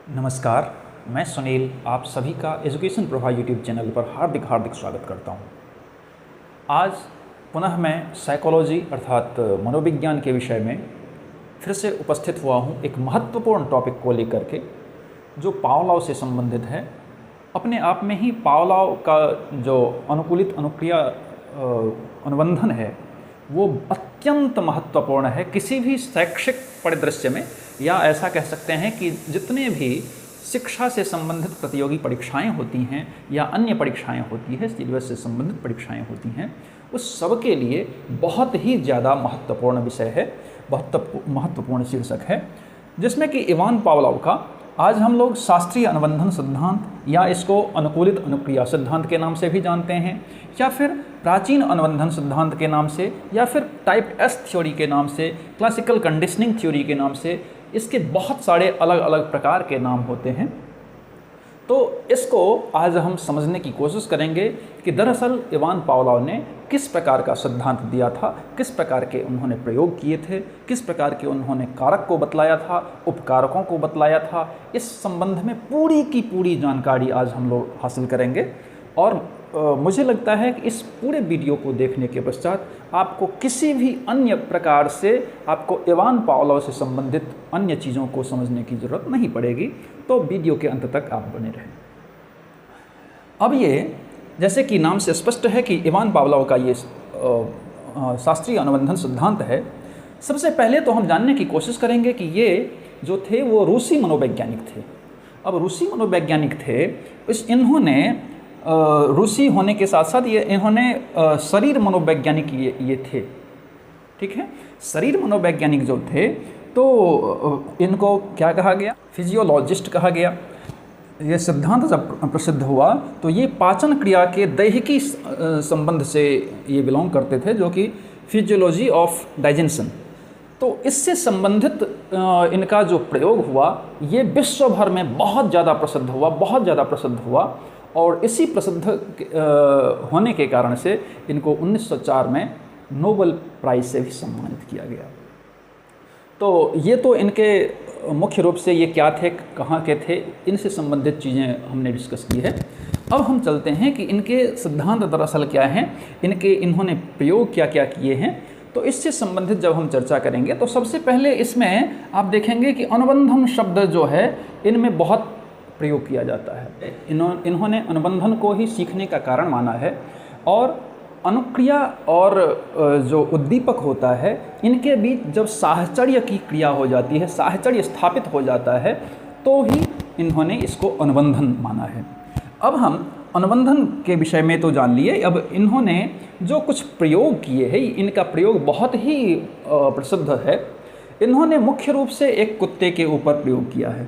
नमस्कार, मैं सुनील आप सभी का एजुकेशन प्रभा यूट्यूब चैनल पर हार्दिक हार्दिक स्वागत करता हूं। आज पुनः मैं साइकोलॉजी अर्थात मनोविज्ञान के विषय में फिर से उपस्थित हुआ हूं एक महत्वपूर्ण टॉपिक को लेकर के, जो पावलोव से संबंधित है। अपने आप में ही पावलोव का जो अनुकूलित अनुक्रिया अनुबंधन है वो अत्यंत महत्वपूर्ण है किसी भी शैक्षिक परिदृश्य में, या ऐसा कह सकते हैं कि जितने भी शिक्षा से संबंधित प्रतियोगी परीक्षाएं होती हैं या अन्य परीक्षाएं होती हैं, सिलेबस से संबंधित परीक्षाएं होती हैं, उस सब के लिए बहुत ही ज़्यादा महत्वपूर्ण विषय है, महत्वपूर्ण शीर्षक है, जिसमें कि इवान पावलोव का आज हम लोग शास्त्रीय अनुबंधन सिद्धांत या इसको अनुकूलित अनुक्रिया सिद्धांत के नाम से भी जानते हैं, या फिर प्राचीन अनुबंधन सिद्धांत के नाम से, या फिर टाइप एस थ्योरी के नाम से, क्लासिकल कंडीशनिंग थ्योरी के नाम से, इसके बहुत सारे अलग अलग प्रकार के नाम होते हैं। तो इसको आज हम समझने की कोशिश करेंगे कि दरअसल इवान पावलोव ने किस प्रकार का सिद्धांत दिया था, किस प्रकार के उन्होंने प्रयोग किए थे, किस प्रकार के उन्होंने कारक को बतलाया था, उपकारकों को बतलाया था। इस संबंध में पूरी की पूरी जानकारी आज हम लोग हासिल करेंगे। और मुझे लगता है कि इस पूरे वीडियो को देखने के पश्चात आपको किसी भी अन्य प्रकार से आपको इवान पावलोव से संबंधित अन्य चीज़ों को समझने की ज़रूरत नहीं पड़ेगी। तो वीडियो के अंत तक आप बने रहें। अब ये जैसे कि नाम से स्पष्ट है कि इवान पावलोव का ये शास्त्रीय अनुबंधन सिद्धांत है। सबसे पहले तो हम जानने की कोशिश करेंगे कि ये जो थे वो रूसी मनोवैज्ञानिक थे। अब रूसी मनोवैज्ञानिक थे, इन्होंने रूसी होने के साथ साथ इन्होंने शरीर मनोवैज्ञानिक ये थे, ठीक है। शरीर मनोवैज्ञानिक जो थे तो इनको क्या कहा गया, फिजियोलॉजिस्ट कहा गया। ये सिद्धांत जब प्रसिद्ध हुआ तो ये पाचन क्रिया के दैहिकी संबंध से ये बिलोंग करते थे, जो कि फिजियोलॉजी ऑफ डाइजेशन। तो इससे संबंधित इनका जो प्रयोग हुआ ये विश्व भर में बहुत ज़्यादा प्रसिद्ध हुआ। और इसी प्रसिद्ध होने के कारण से इनको 1904 में नोबेल प्राइज़ से भी सम्मानित किया गया। तो ये तो इनके मुख्य रूप से ये क्या थे, कहाँ के थे, इनसे संबंधित चीज़ें हमने डिस्कस की है। अब हम चलते हैं कि इनके सिद्धांत दरअसल क्या हैं, इन्होंने प्रयोग क्या क्या किए हैं। तो इससे संबंधित जब हम चर्चा करेंगे तो सबसे पहले इसमें आप देखेंगे कि अनुबंधन शब्द जो है इनमें बहुत प्रयोग किया जाता है। इन्होंने अनुबंधन को ही सीखने का कारण माना है, और अनुक्रिया और जो उद्दीपक होता है इनके बीच जब साहचर्य की क्रिया हो जाती है, साहचर्य स्थापित हो जाता है, तो ही इन्होंने इसको अनुबंधन माना है। अब हम अनुबंधन के विषय में तो जान लिए। अब इन्होंने जो कुछ प्रयोग किए हैं, इनका प्रयोग बहुत ही प्रसिद्ध है। इन्होंने मुख्य रूप से एक कुत्ते के ऊपर प्रयोग किया है।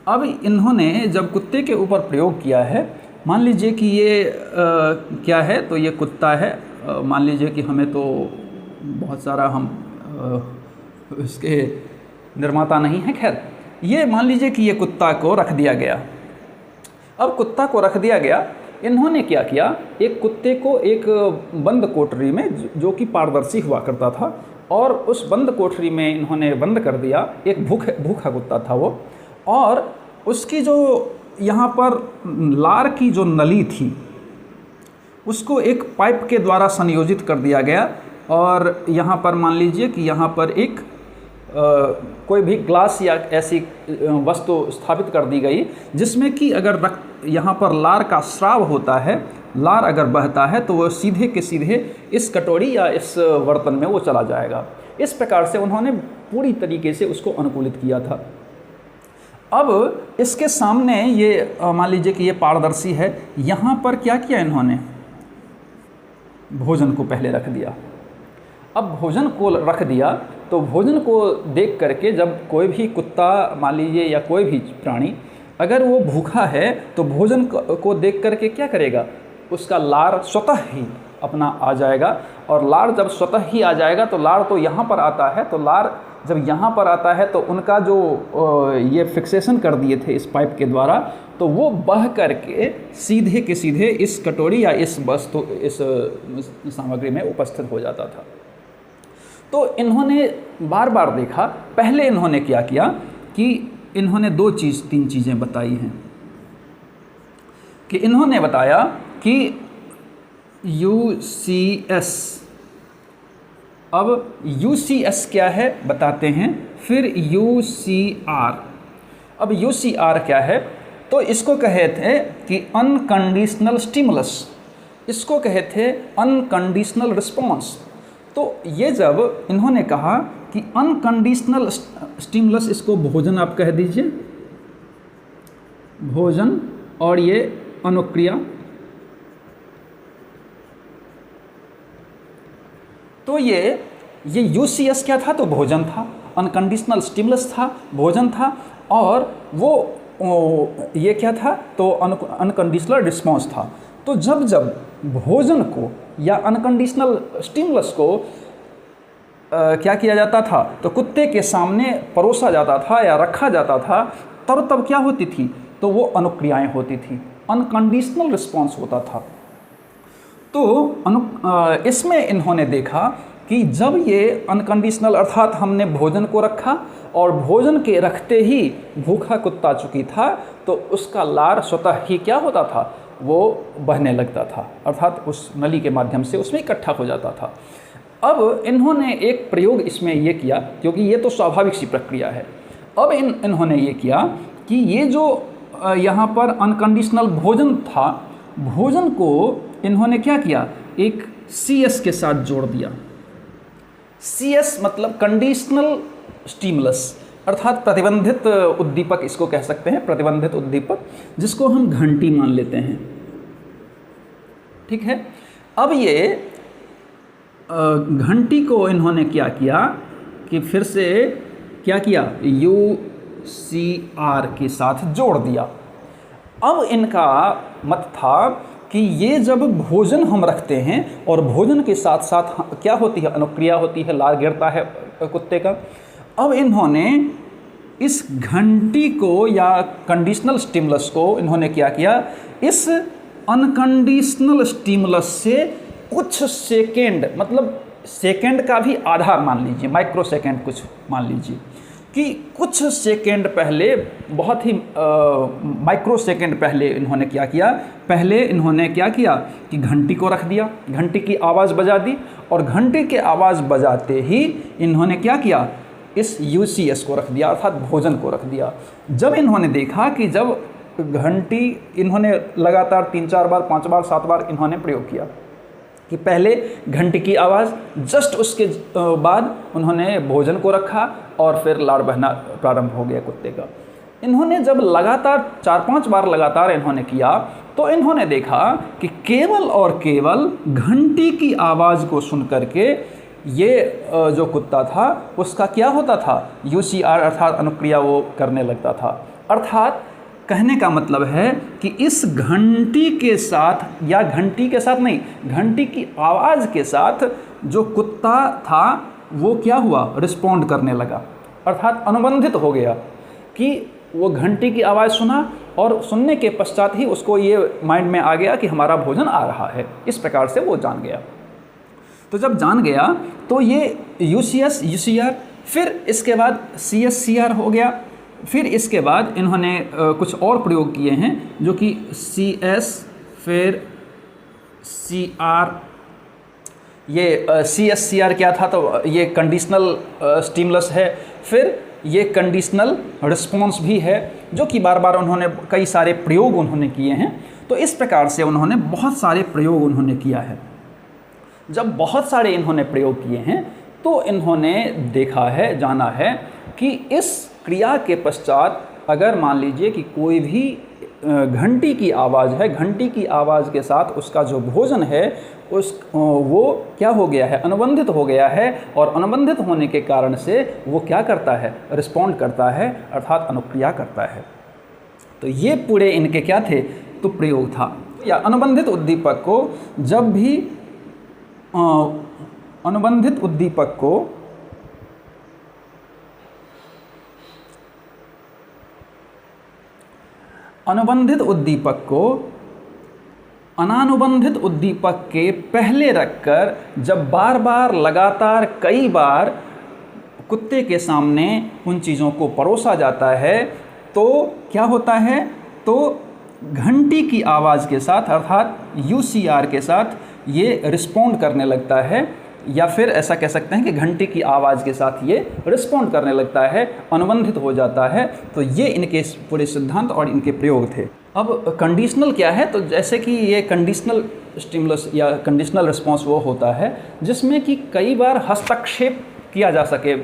अब इन्होंने जब कुत्ते के ऊपर प्रयोग किया है, मान लीजिए कि ये क्या है, तो ये कुत्ता है। मान लीजिए कि हमें तो बहुत सारा हम इसके निर्माता नहीं हैं, खैर ये मान लीजिए कि ये कुत्ता को रख दिया गया। अब कुत्ता को रख दिया गया, इन्होंने क्या किया, एक कुत्ते को एक बंद कोठरी में जो कि पारदर्शी हुआ करता था, और उस बंद कोठरी में इन्होंने बंद कर दिया। एक भूखा कुत्ता था वो, और उसकी जो यहाँ पर लार की जो नली थी उसको एक पाइप के द्वारा संयोजित कर दिया गया। और यहाँ पर मान लीजिए कि यहाँ पर एक कोई भी ग्लास या ऐसी वस्तु स्थापित कर दी गई, जिसमें कि अगर यहाँ पर लार का स्राव होता है, लार अगर बहता है तो वो सीधे के सीधे इस कटोरी या इस बर्तन में वो चला जाएगा। इस प्रकार से उन्होंने पूरी तरीके से उसको अनुकूलित किया था। अब इसके सामने ये मान लीजिए कि ये पारदर्शी है, यहाँ पर क्या किया इन्होंने, भोजन को पहले रख दिया। अब भोजन को रख दिया तो भोजन को देख करके जब कोई भी कुत्ता मान लीजिए या कोई भी प्राणी अगर वो भूखा है तो भोजन को देख करके क्या करेगा, उसका लार स्वतः ही अपना आ जाएगा। और लार जब स्वतः ही आ जाएगा तो लार तो यहाँ पर आता है, तो लार जब यहाँ पर आता है तो उनका जो ये फिक्सेशन कर दिए थे इस पाइप के द्वारा, तो वो बह करके सीधे के सीधे इस कटोरी या इस वस्तु इस सामग्री में उपस्थित हो जाता था। तो इन्होंने बार बार देखा, पहले इन्होंने क्या किया कि इन्होंने तीन चीज़ें बताई हैं कि इन्होंने बताया कि UCS, अब UCS क्या है बताते हैं, फिर UCR। अब UCR क्या है, तो इसको कहे थे कि अनकंडीशनल स्टिमुलस, इसको कहे थे अनकंडीशनल रिस्पॉन्स। तो ये जब इन्होंने कहा कि अनकंडीशनल स्टिमुलस, इसको भोजन आप कह दीजिए, भोजन, और ये अनुक्रिया, तो ये UCS क्या था, तो भोजन था, अनकंडीशनल स्टिमुलस था, भोजन था, और वो ये क्या था, तो अनकंडीशनल रिस्पॉन्स था। तो जब जब भोजन को या अनकंडीशनल स्टिमुलस को क्या किया जाता था, तो कुत्ते के सामने परोसा जाता था या रखा जाता था, तब क्या होती थी, तो वो अनुक्रियाएं होती थी, अनकंडीशनल रिस्पॉन्स होता था। तो इसमें इन्होंने देखा कि जब ये अनकंडीशनल, अर्थात हमने भोजन को रखा और भोजन के रखते ही भूखा कुत्ता चुकी था, तो उसका लार स्वतः ही क्या होता था, वो बहने लगता था, अर्थात उस नली के माध्यम से उसमें इकट्ठा हो जाता था। अब इन्होंने एक प्रयोग इसमें ये किया, क्योंकि ये तो स्वाभाविक सी प्रक्रिया है। अब इन्होंने ये किया कि ये जो यहाँ पर अनकंडीशनल भोजन था, भोजन को इन्होंने क्या किया, एक CS के साथ जोड़ दिया। CS मतलब कंडीशनल स्टिमुलस, अर्थात प्रतिबंधित उद्दीपक, इसको कह सकते हैं प्रतिबंधित उद्दीपक, जिसको हम घंटी मान लेते हैं। ठीक है। अब ये घंटी को इन्होंने क्या किया कि फिर से क्या किया, UCR के साथ जोड़ दिया। अब इनका मत था कि ये जब भोजन हम रखते हैं और भोजन के साथ साथ क्या होती है, अनुक्रिया होती है, लार गिरता है कुत्ते का। अब इन्होंने इस घंटी को या कंडीशनल स्टिमुलस को इन्होंने क्या किया, इस अनकंडीशनल स्टिमुलस से कुछ सेकेंड, मतलब सेकेंड का भी आधा मान लीजिए, माइक्रो सेकेंड कुछ मान लीजिए, कि कुछ सेकेंड पहले, बहुत ही माइक्रो सेकेंड पहले इन्होंने क्या किया, पहले इन्होंने क्या किया कि घंटी को रख दिया, घंटी की आवाज़ बजा दी, और घंटी के आवाज़ बजाते ही इन्होंने क्या किया, इस UCS को रख दिया, अर्थात भोजन को रख दिया। जब इन्होंने देखा कि जब घंटी, इन्होंने लगातार 3-4 बार, 5 बार, 7 बार इन्होंने प्रयोग किया कि पहले घंटी की आवाज़, जस्ट उसके बाद उन्होंने भोजन को रखा और फिर लार बहना प्रारंभ हो गया कुत्ते का। इन्होंने जब लगातार 4-5 बार लगातार इन्होंने किया, तो इन्होंने देखा कि केवल और केवल घंटी की आवाज़ को सुन करके ये जो कुत्ता था उसका क्या होता था, UCR अर्थात अनुक्रिया वो करने लगता था। अर्थात कहने का मतलब है कि इस घंटी के साथ, या घंटी के साथ नहीं, घंटी की आवाज़ के साथ जो कुत्ता था वो क्या हुआ, रिस्पॉन्ड करने लगा, अर्थात अनुबंधित हो गया कि वो घंटी की आवाज़ सुना और सुनने के पश्चात ही उसको ये माइंड में आ गया कि हमारा भोजन आ रहा है। इस प्रकार से वो जान गया। तो जब जान गया तो ये UCS, UCR, फिर इसके बाद CS, CR हो गया। फिर इसके बाद इन्होंने कुछ और प्रयोग किए हैं, जो कि CS, फिर CR। ये CS, CR क्या था, तो ये कंडीशनल स्टिमुलस है, फिर ये कंडीशनल रिस्पॉन्स भी है, जो कि बार बार उन्होंने कई सारे प्रयोग उन्होंने किए हैं। तो इस प्रकार से उन्होंने बहुत सारे प्रयोग उन्होंने किया है। जब बहुत सारे इन्होंने प्रयोग किए हैं तो इन्होंने देखा है, जाना है कि इस क्रिया के पश्चात अगर मान लीजिए कि कोई भी घंटी की आवाज़ है, घंटी की आवाज़ के साथ उसका जो भोजन है वो क्या हो गया है, अनुबंधित हो गया है, और अनुबंधित होने के कारण से वो क्या करता है, रिस्पॉन्ड करता है, अर्थात अनुक्रिया करता है। तो ये पूरे इनके क्या थे, तो प्रयोग था। या अनुबंधित उद्दीपक को जब भी अनुबंधित उद्दीपक को अनुबंधित उद्दीपक को अनानुबंधित उद्दीपक के पहले रखकर जब बार बार लगातार कई बार कुत्ते के सामने उन चीज़ों को परोसा जाता है तो क्या होता है, तो घंटी की आवाज़ के साथ अर्थात UCR के साथ ये रिस्पॉन्ड करने लगता है, या फिर ऐसा कह सकते हैं कि घंटी की आवाज़ के साथ ये रिस्पॉन्ड करने लगता है, अनुबंधित हो जाता है। तो ये इनके पूरे सिद्धांत और इनके प्रयोग थे। अब कंडीशनल क्या है, तो जैसे कि ये कंडीशनल स्टिमुलस या कंडीशनल रिस्पॉन्स वो होता है जिसमें कि कई बार हस्तक्षेप किया जा सके,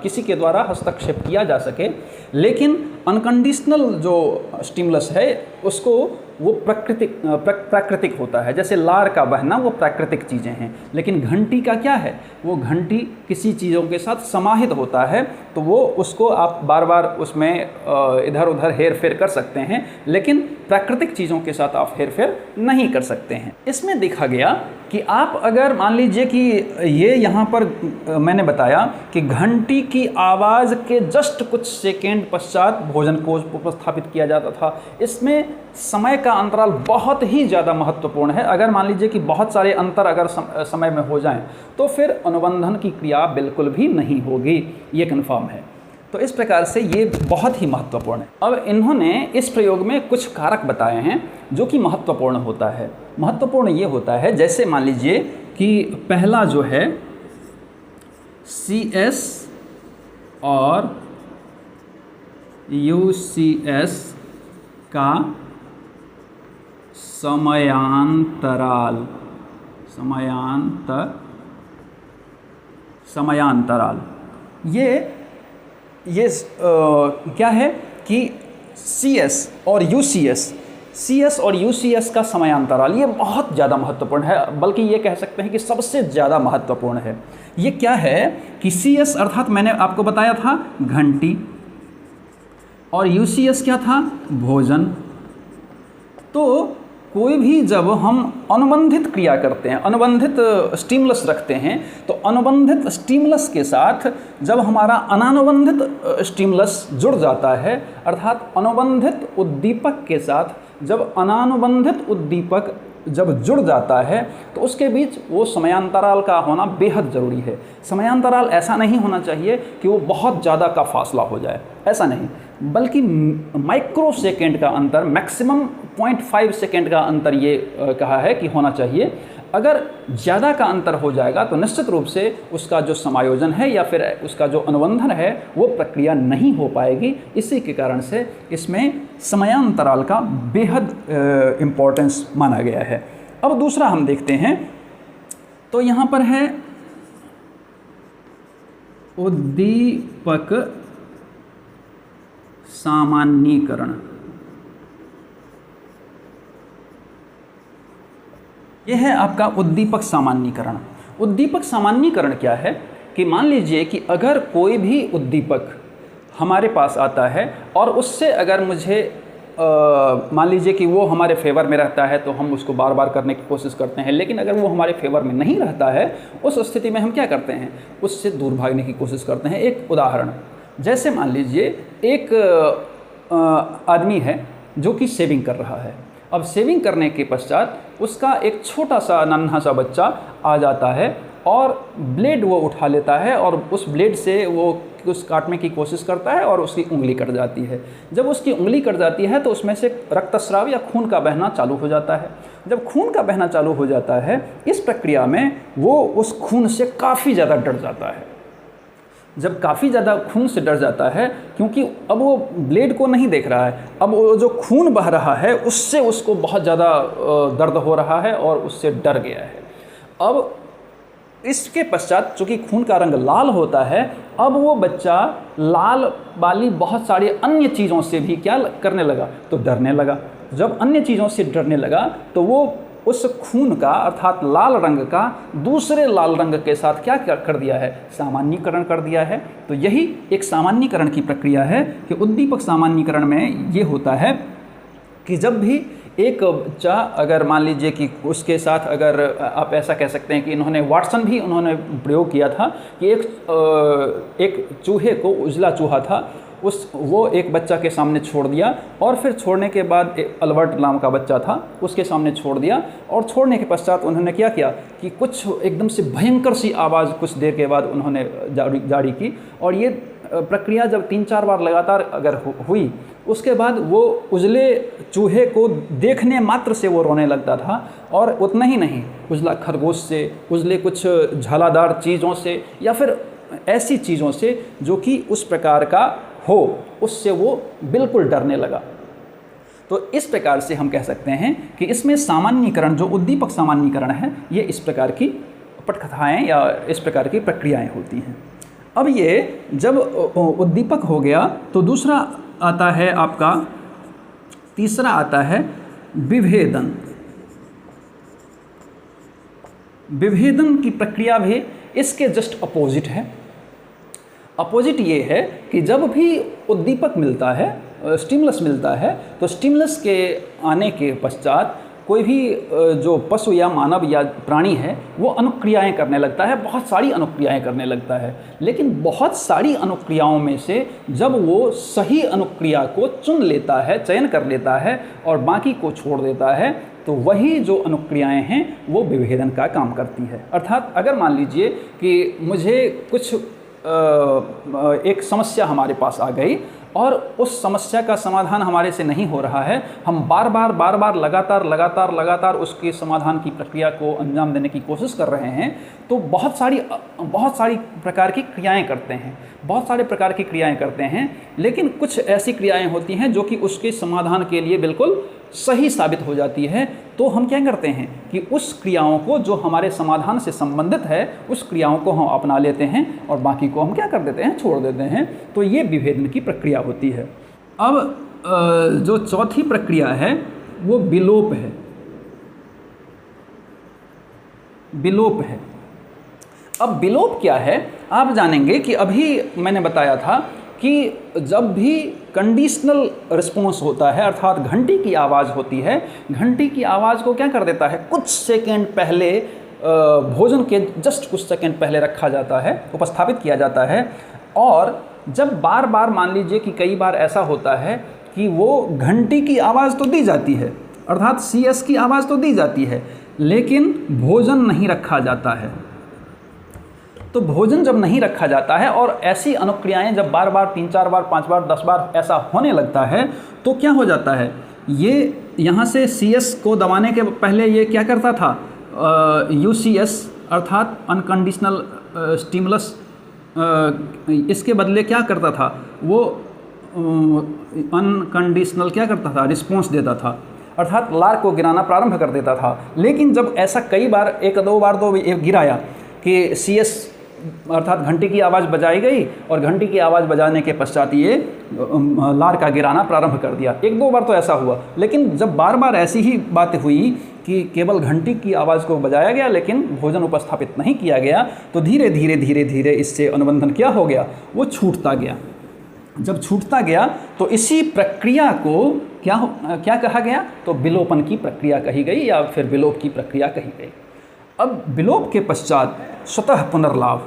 किसी के द्वारा हस्तक्षेप किया जा सके, लेकिन अनकंडीशनल जो स्टिमुलस है उसको वो प्राकृतिक होता है। जैसे लार का बहना वो प्राकृतिक चीज़ें हैं, लेकिन घंटी का क्या है, वो घंटी किसी चीज़ों के साथ समाहित होता है, तो वो उसको आप बार बार उसमें इधर उधर हेर फेर कर सकते हैं, लेकिन प्राकृतिक चीज़ों के साथ आप हेर फेर नहीं कर सकते हैं। इसमें देखा गया कि आप अगर मान लीजिए कि ये यहाँ पर मैंने बताया कि घंटी की आवाज़ के जस्ट कुछ सेकेंड पश्चात भोजन को उपस्थापित किया जाता था। इसमें समय का अंतराल बहुत ही ज़्यादा महत्वपूर्ण है। अगर मान लीजिए कि बहुत सारे अंतर अगर समय में हो जाएं तो फिर अनुबंधन की क्रिया बिल्कुल भी नहीं होगी, ये कन्फर्म है। तो इस प्रकार से ये बहुत ही महत्वपूर्ण है। अब इन्होंने इस प्रयोग में कुछ कारक बताए हैं जो कि महत्वपूर्ण होता है। महत्वपूर्ण ये होता है, जैसे मान लीजिए कि पहला जो है CS और UCS का समयांतराल ये क्या है कि CS और UCS का समयांतराल ये बहुत ज़्यादा महत्वपूर्ण है, बल्कि ये कह सकते हैं कि सबसे ज़्यादा महत्वपूर्ण है। ये क्या है कि CS अर्थात मैंने आपको बताया था घंटी, और UCS क्या था, भोजन। तो कोई भी जब हम अनुबंधित क्रिया करते हैं, अनुबंधित स्टिमुलस रखते हैं, तो अनुबंधित स्टिमुलस के साथ जब हमारा अनानुबंधित स्टिमुलस जुड़ जाता है, अर्थात अनुबंधित उद्दीपक के साथ जब अनानुबंधित उद्दीपक जब जुड़ जाता है, तो उसके बीच वो समयांतराल का होना बेहद ज़रूरी है। समयांतराल ऐसा नहीं होना चाहिए कि वो बहुत ज़्यादा का फासला हो जाए, ऐसा नहीं, बल्कि माइक्रो सेकेंड का अंतर, मैक्सिमम 0.5 सेकेंड का अंतर ये कहा है कि होना चाहिए। अगर ज़्यादा का अंतर हो जाएगा तो निश्चित रूप से उसका जो समायोजन है या फिर उसका जो अनुबंधन है वो प्रक्रिया नहीं हो पाएगी। इसी के कारण से इसमें समयांतराल का बेहद इम्पोर्टेंस माना गया है। अब दूसरा हम देखते हैं, तो यहाँ पर है उद्दीपक सामान्यीकरण। यह है आपका उद्दीपक सामान्यीकरण। उद्दीपक सामान्यीकरण क्या है कि मान लीजिए कि अगर कोई भी उद्दीपक हमारे पास आता है और उससे अगर मुझे मान लीजिए कि वो हमारे फेवर में रहता है, तो हम उसको बार बार करने की कोशिश करते हैं, लेकिन अगर वो हमारे फेवर में नहीं रहता है, उस स्थिति में हम क्या करते हैं, उससे दूर भागने की कोशिश करते हैं। एक उदाहरण, जैसे मान लीजिए एक आदमी है जो कि शेविंग कर रहा है। अब शेविंग करने के पश्चात उसका एक छोटा सा नन्हा सा बच्चा आ जाता है और ब्लेड वो उठा लेता है और उस ब्लेड से वो कुछ काटने की कोशिश करता है और उसकी उंगली कट जाती है। जब उसकी उंगली कट जाती है तो उसमें से रक्तस्राव या खून का बहना चालू हो जाता है। जब खून का बहना चालू हो जाता है, इस प्रक्रिया में वो उस खून से काफ़ी ज़्यादा डर जाता है। जब काफ़ी ज़्यादा खून से डर जाता है, क्योंकि अब वो ब्लेड को नहीं देख रहा है, अब वो जो खून बह रहा है उससे उसको बहुत ज़्यादा दर्द हो रहा है और उससे डर गया है। अब इसके पश्चात चूँकि खून का रंग लाल होता है, अब वो बच्चा लाल वाली बहुत सारी अन्य चीज़ों से भी क्या करने लगा, तो डरने लगा। जब अन्य चीज़ों से डरने लगा तो वो उस खून का अर्थात लाल रंग का दूसरे लाल रंग के साथ क्या कर दिया है, सामान्यीकरण कर दिया है। तो यही एक सामान्यीकरण की प्रक्रिया है कि उद्दीपक सामान्यीकरण में ये होता है कि जब भी एक बच्चा अगर मान लीजिए कि उसके साथ अगर आप ऐसा कह सकते हैं कि इन्होंने वाटसन भी उन्होंने प्रयोग किया था कि एक चूहे को, उजला चूहा था, वो एक बच्चा के सामने छोड़ दिया और फिर छोड़ने के बाद एक अल्बर्ट नाम का बच्चा था उसके सामने छोड़ दिया, और छोड़ने के पश्चात उन्होंने क्या किया कि कुछ एकदम से भयंकर सी आवाज़ कुछ देर के बाद उन्होंने जारी की, और ये प्रक्रिया जब 3-4 बार लगातार अगर हुई, उसके बाद वो उजले चूहे को देखने मात्र से वो रोने लगता था। और उतना ही नहीं, उजला खरगोश से, उजले कुछ झालादार चीज़ों से या फिर ऐसी चीज़ों से जो कि उस प्रकार का हो, उससे वो बिल्कुल डरने लगा। तो इस प्रकार से हम कह सकते हैं कि इसमें सामान्यीकरण, जो उद्दीपक सामान्यीकरण है, ये इस प्रकार की पटकथाएँ या इस प्रकार की प्रक्रियाएँ होती हैं। अब ये जब उद्दीपक हो गया तो दूसरा आता है आपका, तीसरा आता है विभेदन। विभेदन की प्रक्रिया भी इसके जस्ट अपोजिट है। अपोजिट ये है कि जब भी उद्दीपक मिलता है, स्टिमुलस मिलता है, तो स्टिमुलस के आने के पश्चात कोई भी जो पशु या मानव या प्राणी है वो अनुक्रियाएं करने लगता है, बहुत सारी अनुक्रियाएं करने लगता है। लेकिन बहुत सारी अनुक्रियाओं में से जब वो सही अनुक्रिया को चुन लेता है, चयन कर लेता है और बाकी को छोड़ देता है, तो वही जो अनुक्रियाएं हैं वो विभेदन का काम करती है। अर्थात अगर मान लीजिए कि मुझे कुछ एक समस्या हमारे पास आ गई और उस समस्या का समाधान हमारे से नहीं हो रहा है, हम बार बार लगातार उसके समाधान की प्रक्रिया को अंजाम देने की कोशिश कर रहे हैं, तो बहुत सारी प्रकार की क्रियाएं करते हैं, बहुत सारे प्रकार की क्रियाएं करते हैं। लेकिन कुछ ऐसी क्रियाएं होती हैं जो कि उसके समाधान के लिए बिल्कुल सही साबित हो जाती है। तो हम क्या करते हैं कि उस क्रियाओं को जो हमारे समाधान से संबंधित है, उस क्रियाओं को हम अपना लेते हैं और बाकी को हम क्या कर देते हैं, छोड़ देते हैं। तो ये विभेदन की प्रक्रिया होती है। अब जो चौथी प्रक्रिया है वो विलोप है। विलोप है। अब विलोप क्या है, आप जानेंगे कि अभी मैंने बताया था कि जब भी कंडीशनल रिस्पॉन्स होता है, अर्थात घंटी की आवाज़ होती है, घंटी की आवाज़ को क्या कर देता है, कुछ सेकंड पहले, भोजन के जस्ट कुछ सेकंड पहले रखा जाता है, उपस्थापित किया जाता है। और जब बार बार मान लीजिए कि कई बार ऐसा होता है कि वो घंटी की आवाज़ तो दी जाती है, अर्थात CS की आवाज़ तो दी जाती है, लेकिन भोजन नहीं रखा जाता है। तो भोजन जब नहीं रखा जाता है और ऐसी अनुक्रियाएं जब बार बार 3-4 बार 5 बार 10 बार ऐसा होने लगता है, तो क्या हो जाता है, ये यहाँ से CS को दबाने के पहले ये क्या करता था, UCS अर्थात अनकंडीशनल स्टिमुलस, इसके बदले क्या करता था, वो अनकंडीशनल क्या करता था, रिस्पॉन्स देता था, अर्थात लार को गिराना प्रारंभ कर देता था। लेकिन जब ऐसा कई बार, 1-2 बार तो गिराया कि CS अर्थात घंटी की आवाज़ बजाई गई और घंटी की आवाज़ बजाने के पश्चात ये लार का गिराना प्रारंभ कर दिया, 1-2 बार तो ऐसा हुआ। लेकिन जब बार बार ऐसी ही बात हुई कि केवल घंटी की आवाज़ को बजाया गया लेकिन भोजन उपस्थापित नहीं किया गया, तो धीरे धीरे इससे अनुबंधन क्या हो गया, वो छूटता गया। जब छूटता गया तो इसी प्रक्रिया को क्या कहा गया, तो विलोपन की प्रक्रिया कही गई या फिर विलोप की प्रक्रिया कही गई। अब विलोप के पश्चात स्वतः पुनर्लाभ।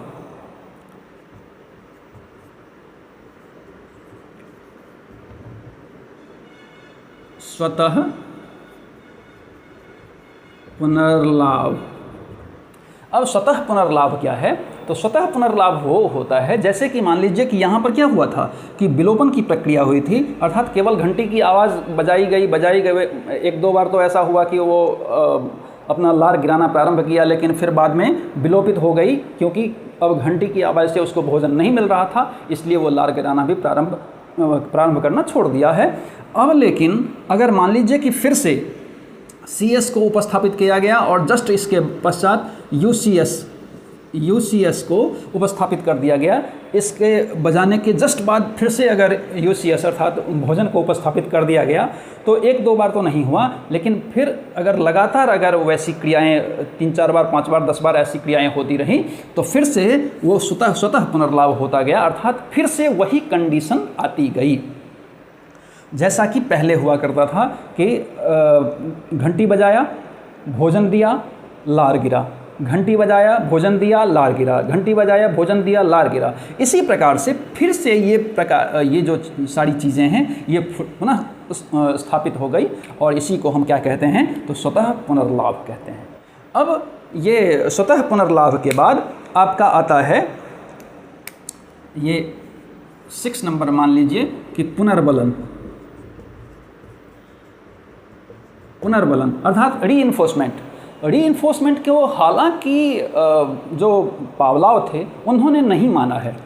स्वतः पुनर्लाभ। अब स्वतः पुनर्लाभ क्या है, तो स्वतः पुनर्लाभ वो होता है, जैसे कि मान लीजिए कि यहाँ पर क्या हुआ था कि विलोपन की प्रक्रिया हुई थी, अर्थात केवल घंटी की आवाज़ बजाई गई 1-2 बार तो ऐसा हुआ कि वो अपना लार गिराना प्रारंभ किया, लेकिन फिर बाद में विलोपित हो गई, क्योंकि अब घंटी की आवाज़ से उसको भोजन नहीं मिल रहा था, इसलिए वो लार गिराना भी प्रारंभ करना छोड़ दिया है। अब लेकिन अगर मान लीजिए कि फिर से CS को उपस्थापित किया गया और जस्ट इसके पश्चात UCS को उपस्थापित कर दिया गया, इसके बजाने के जस्ट बाद फिर से अगर UCS अर्थात भोजन को उपस्थापित कर दिया गया, तो 1-2 बार तो नहीं हुआ, लेकिन फिर अगर लगातार अगर वैसी क्रियाएं 3-4 बार 5 बार 10 बार ऐसी क्रियाएं होती रहीं, तो फिर से वो स्वतः पुनर्लाभ होता गया, अर्थात फिर से वही कंडीशन आती गई जैसा कि पहले हुआ करता था कि घंटी बजाया, भोजन दिया, लार गिरा, घंटी बजाया, भोजन दिया, लार गिरा, घंटी बजाया, भोजन दिया, लार गिरा। इसी प्रकार से फिर से ये जो सारी चीज़ें हैं ये पुनः स्थापित हो गई और इसी को हम क्या कहते हैं, तो स्वतः पुनर्लाभ कहते हैं। अब ये स्वतः पुनर्लाभ के बाद आपका आता है ये 6 नंबर मान लीजिए कि पुनर्बलन, पुनर्बलन अर्थात रीइन्फोर्समेंट को हालांकि जो पावलोव थे उन्होंने नहीं माना है,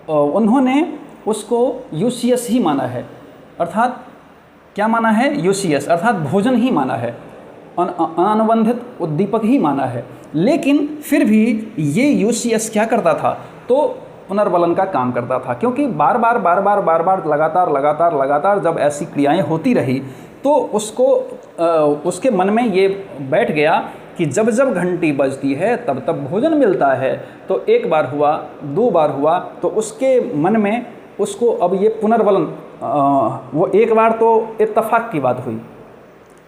उन्होंने उसको यूसीएस ही माना है, अर्थात क्या माना है, यूसीएस अर्थात भोजन ही माना है, अनानुबंधित उद्दीपक ही माना है। लेकिन फिर भी ये यूसीएस क्या करता था, तो पुनर्बलन का काम करता था, क्योंकि बार बार लगातार जब ऐसी क्रियाएं होती रही तो उसके मन में ये बैठ गया कि जब जब घंटी बजती है तब तब भोजन मिलता है। तो एक बार हुआ, 2 बार हुआ, तो उसके मन में उसको अब ये पुनर्बलन, वो एक बार तो इत्तफाक की बात हुई,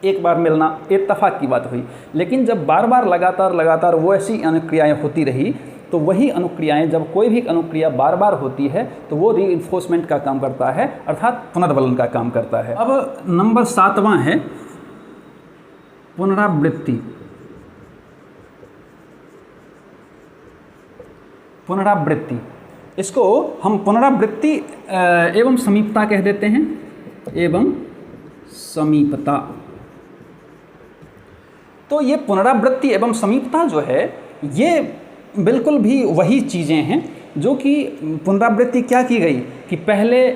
एक बार मिलना इत्तफाक की बात हुई, लेकिन जब बार बार लगातार वो ऐसी अनुक्रियाएं होती रही तो वही अनुक्रियाएं, जब कोई भी अनुक्रिया बार बार होती है तो वो रीइन्फोर्समेंट का काम करता है, अर्थात पुनर्बलन का काम करता है। अब नंबर 7वां है पुनरावृत्ति। पुनरावृत्ति, इसको हम पुनरावृत्ति एवं समीपता कह देते हैं, एवं समीपता। तो ये पुनरावृत्ति एवं समीपता जो है ये बिल्कुल भी वही चीज़ें हैं जो कि पुनरावृत्ति क्या की गई कि पहले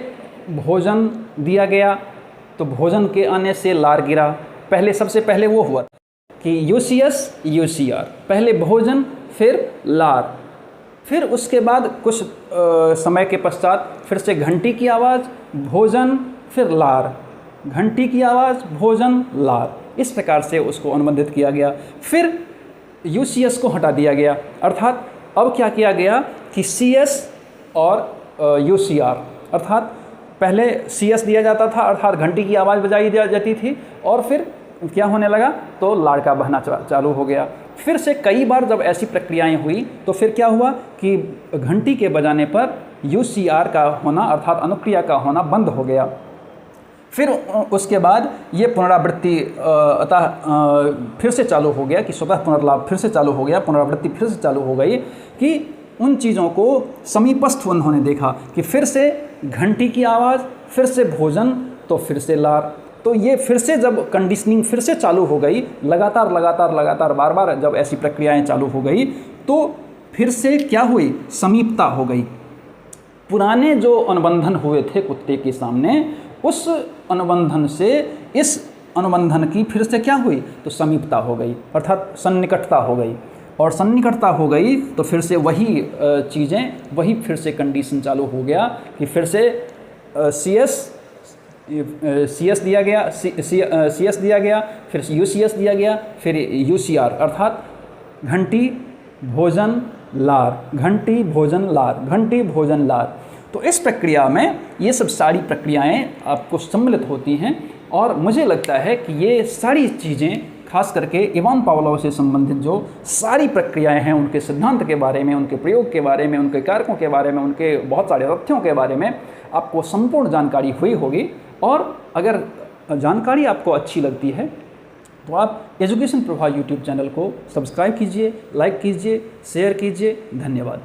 भोजन दिया गया तो भोजन के आने से लार गिरा, पहले सबसे पहले वो हुआ कि यूसीएस यूसीआर, पहले भोजन फिर लार, फिर उसके बाद कुछ समय के पश्चात फिर से घंटी की आवाज़, भोजन फिर लार, घंटी की आवाज़, भोजन लार, इस प्रकार से उसको अनुबंधित किया गया। फिर यूसीएस को हटा दिया गया, अर्थात अब क्या किया गया कि सीएस और यूसीआर, अर्थात पहले सीएस दिया जाता था अर्थात घंटी की आवाज़ बजाई जाती थी, और फिर क्या होने लगा तो लाड़का बहना चालू हो गया। फिर से कई बार जब ऐसी प्रक्रियाएं हुई तो फिर क्या हुआ कि घंटी के बजाने पर यूसीआर का होना अर्थात अनुक्रिया का होना बंद हो गया। फिर उसके बाद ये पुनरावृत्ति अतः फिर से चालू हो गया कि स्वतः पुनर्लाभ फिर से चालू हो गया, पुनरावृत्ति फिर से चालू हो गई कि उन चीज़ों को समीपस्थ उन्होंने देखा कि फिर से घंटी की आवाज़, फिर से भोजन, तो फिर से लार। तो ये फिर से जब कंडीशनिंग फिर से चालू हो गई, लगातार बार बार जब ऐसी प्रक्रियाएं चालू हो गई तो फिर से क्या हुई, समीपता हो गई। पुराने जो अनुबंधन हुए थे कुत्ते के सामने, उस अनुबंधन से इस अनुबंधन की फिर से क्या हुई तो समीपता हो गई, अर्थात सन्निकटता हो गई, और सन्निकटता हो गई तो फिर से वही चीज़ें, वही फिर से कंडीशन चालू हो गया कि फिर से सीएस दिया गया, सीएस दिया गया, फिर यूसीएस दिया गया, फिर यूसीआर अर्थात घंटी भोजन लार, घंटी भोजन लार, घंटी भोजन लार। तो इस प्रक्रिया में ये सब सारी प्रक्रियाएं आपको सम्मिलित होती हैं, और मुझे लगता है कि ये सारी चीज़ें खास करके इवान पावलोव से संबंधित जो सारी प्रक्रियाएं हैं, उनके सिद्धांत के बारे में, उनके प्रयोग के बारे में, उनके कारकों के बारे में, उनके बहुत सारे तथ्यों के बारे में आपको संपूर्ण जानकारी हुई होगी। और अगर जानकारी आपको अच्छी लगती है तो आप एजुकेशन प्रभा यूट्यूब चैनल को सब्सक्राइब कीजिए, लाइक कीजिए, शेयर कीजिए। धन्यवाद।